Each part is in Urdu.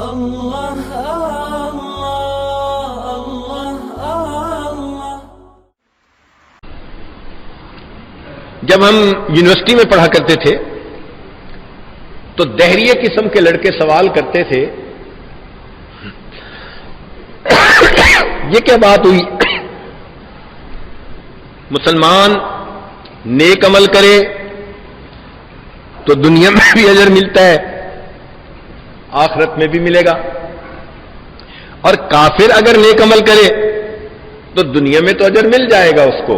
اللہ اللہ اللہ اللہ۔ جب ہم یونیورسٹی میں پڑھا کرتے تھے تو دہریے قسم کے لڑکے سوال کرتے تھے یہ کیا بات ہوئی، مسلمان نیک عمل کرے تو دنیا میں بھی اجر ملتا ہے، آخرت میں بھی ملے گا، اور کافر اگر نیک عمل کرے تو دنیا میں تو اجر مل جائے گا اس کو،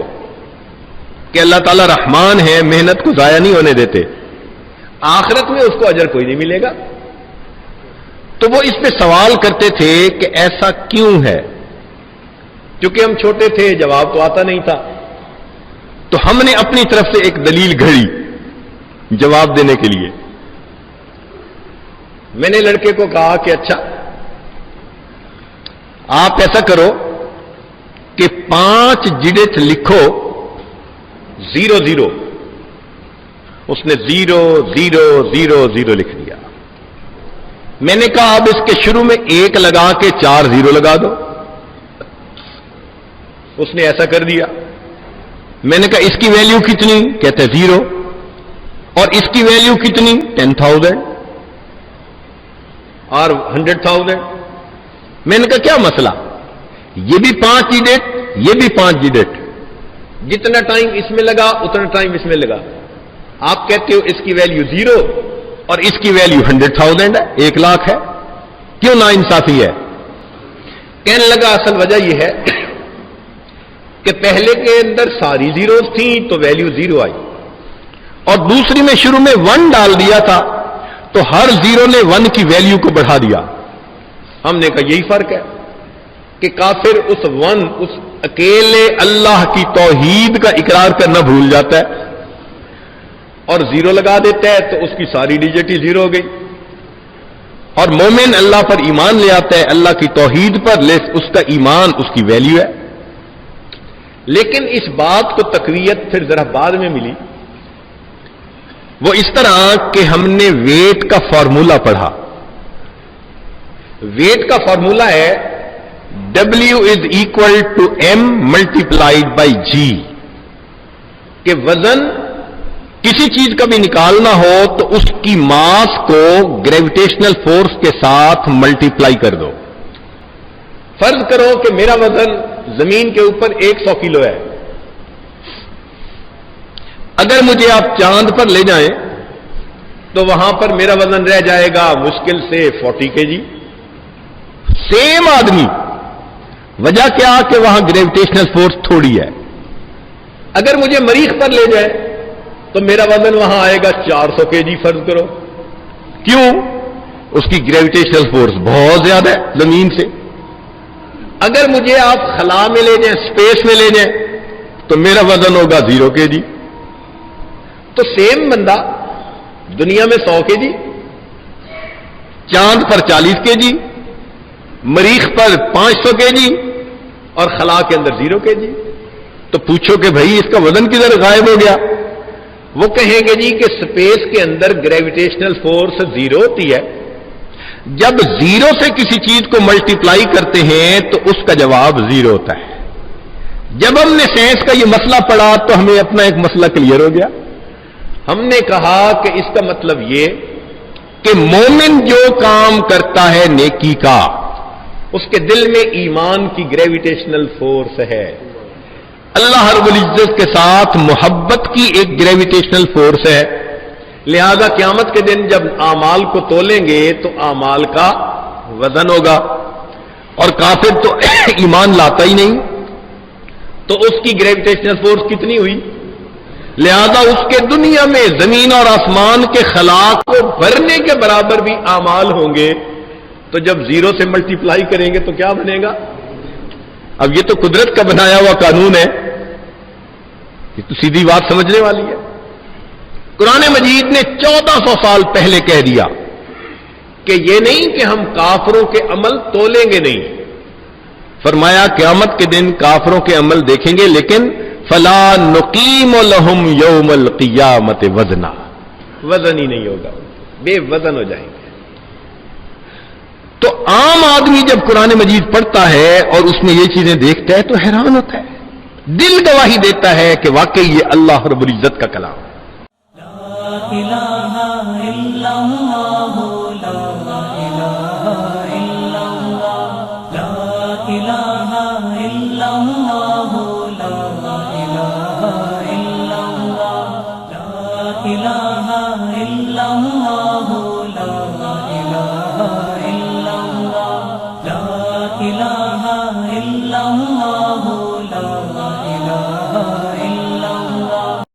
کہ اللہ تعالیٰ رحمان ہے، محنت کو ضائع نہیں ہونے دیتے، آخرت میں اس کو اجر کوئی نہیں ملے گا۔ تو وہ اس پہ سوال کرتے تھے کہ ایسا کیوں ہے؟ کیونکہ ہم چھوٹے تھے، جواب تو آتا نہیں تھا، تو ہم نے اپنی طرف سے ایک دلیل گھڑی جواب دینے کے لیے۔ میں نے لڑکے کو کہا کہ اچھا آپ ایسا کرو کہ 5 ڈجٹ لکھو 00، اس نے 00000 لکھ دیا۔ میں نے کہا اب اس کے شروع میں 1 لگا کے 4 0 لگا دو، اس نے ایسا کر دیا۔ میں نے کہا اس کی ویلیو کتنی؟ کہتے 0، اور اس کی ویلیو کتنی؟ 10,000 اور 100,000۔ میں نے کہا کیا مسئلہ، یہ بھی 5 ڈجٹ یہ بھی 5 ڈجٹ، جتنا ٹائم اس میں لگا اتنا ٹائم اس میں لگا، آپ کہتے ہو اس کی ویلیو 0 اور اس کی ویلیو 100,000 ہے، 1 لاکھ ہے، کیوں نا انصافی ہے؟ کہنے لگا اصل وجہ یہ ہے کہ پہلے کے اندر ساری زیروز تھیں تو ویلیو 0 آئی، اور دوسری میں شروع میں 1 ڈال دیا تھا تو ہر 0 نے 1 کی ویلیو کو بڑھا دیا۔ ہم نے کہا یہی فرق ہے کہ کافر اس 1 اس اکیلے اللہ کی توحید کا اقرار کرنا بھول جاتا ہے اور 0 لگا دیتا ہے تو اس کی ساری ڈیجٹ ہی 0 ہو گئی، اور مومن اللہ پر ایمان لے آتا ہے، اللہ کی توحید پر، اس کا ایمان اس کی ویلیو ہے۔ لیکن اس بات کو تقویت پھر ذرا بعد میں ملی، وہ اس طرح کہ ہم نے ویٹ کا فارمولا پڑھا۔ ویٹ کا فارمولا ہے W = M × G، کہ وزن کسی چیز کا بھی نکالنا ہو تو اس کی ماس کو گریویٹیشنل فورس کے ساتھ ملٹیپلائی کر دو۔ فرض کرو کہ میرا وزن زمین کے اوپر 100 کلو ہے، اگر مجھے آپ چاند پر لے جائیں تو وہاں پر میرا وزن رہ جائے گا مشکل سے 40 kg۔ سیم آدمی، وجہ کیا کہ وہاں گریویٹیشنل فورس تھوڑی ہے۔ اگر مجھے مریخ پر لے جائے تو میرا وزن وہاں آئے گا 400 kg فرض کرو، کیوں؟ اس کی گریویٹیشنل فورس بہت زیادہ ہے زمین سے۔ اگر مجھے آپ خلا میں لے جائیں، اسپیس میں لے جائیں، تو میرا وزن ہوگا 0 kg۔ تو سیم بندہ دنیا میں 100 kg، چاند پر 40 kg، مریخ پر 500 kg، اور خلا کے اندر 0 kg۔ تو پوچھو کہ بھائی اس کا وزن کدھر غائب ہو گیا؟ وہ کہیں گے جی کہ سپیس کے اندر گریویٹیشنل فورس 0 ہوتی ہے، جب 0 سے کسی چیز کو ملٹیپلائی کرتے ہیں تو اس کا جواب 0 ہوتا ہے۔ جب ہم نے سائنس کا یہ مسئلہ پڑھا تو ہمیں اپنا ایک مسئلہ کلیئر ہو گیا۔ ہم نے کہا کہ اس کا مطلب یہ کہ مومن جو کام کرتا ہے نیکی کا، اس کے دل میں ایمان کی گریویٹیشنل فورس ہے، اللہ رب العزت کے ساتھ محبت کی ایک گریویٹیشنل فورس ہے، لہذا قیامت کے دن جب اعمال کو تولیں گے تو اعمال کا وزن ہوگا، اور کافر تو ایمان لاتا ہی نہیں، تو اس کی گریویٹیشنل فورس کتنی ہوئی؟ لہذا اس کے دنیا میں زمین اور آسمان کے خلا کو بھرنے کے برابر بھی اعمال ہوں گے، تو جب 0 سے ملٹیپلائی کریں گے تو کیا بنے گا؟ اب یہ تو قدرت کا بنایا ہوا قانون ہے، یہ تو سیدھی بات سمجھنے والی ہے۔ قرآن مجید نے 1400 سال پہلے کہہ دیا کہ یہ نہیں کہ ہم کافروں کے عمل تولیں گے نہیں، فرمایا قیامت کے دن کافروں کے عمل دیکھیں گے، لیکن فلا نقیم لہم یوم القیامت وزنا، وزن ہی نہیں ہوگا، بے وزن ہو جائیں گے۔ عام آدمی جب قرآن مجید پڑھتا ہے اور اس میں یہ چیزیں دیکھتا ہے تو حیران ہوتا ہے، دل گواہی دیتا ہے کہ واقعی یہ اللہ رب العزت کا کلام ہے۔ لا الہ الا اللہ، لا الہ الا اللہ، لا الہ الا اللہ، لا الہ الا اللہ، لا الہ الا اللہ، لا الہ الا اللہ، لا الہ الا اللہ۔